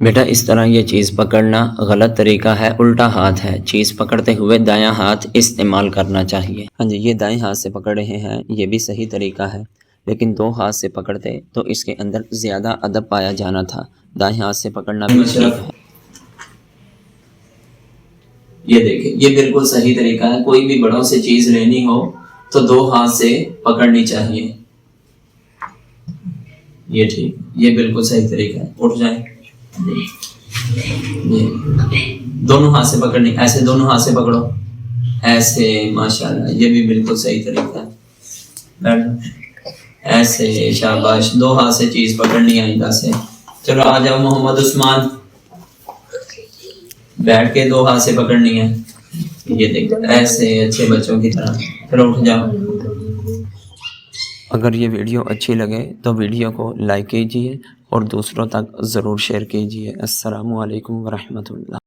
بیٹا اس طرح یہ چیز پکڑنا غلط طریقہ ہے، الٹا ہاتھ ہے، چیز پکڑتے ہوئے دایاں ہاتھ استعمال کرنا چاہیے۔ ہاں جی، یہ دائیں ہاتھ سے پکڑ رہے ہیں، یہ بھی صحیح طریقہ ہے، لیکن دو ہاتھ سے پکڑتے تو اس کے اندر زیادہ ادب پایا جانا تھا۔ دائیں ہاتھ سے پکڑنا بھی ٹھیک ہے۔ یہ دیکھیں، یہ بالکل صحیح طریقہ ہے، کوئی بھی بڑوں سے چیز لینی ہو تو دو ہاتھ سے پکڑنی چاہیے۔ یہ ٹھیک، یہ بالکل صحیح طریقہ ہے۔ اٹھ جائیں، دونوں ہاتھ سے پکڑنی، ایسے دونوں ہاتھ سے پکڑو، ایسے، ماشاءاللہ، یہ بھی بالکل صحیح طریقہ ہے۔ بیٹھ جاؤ، ایسے، شاباش، دو ہاتھ سے چیز پکڑنی آئندہ سے۔ چلو آ جاؤ محمد عثمان، بیٹھ کے دو ہاتھ سے پکڑنی ہے۔ یہ دیکھو، ایسے اچھے بچوں کی طرح۔ چلو اٹھ جاؤ۔ اگر یہ ویڈیو اچھی لگے تو ویڈیو کو لائک کیجیے اور دوسروں تک ضرور شیئر کیجیے۔ السلام علیکم ورحمۃ اللہ۔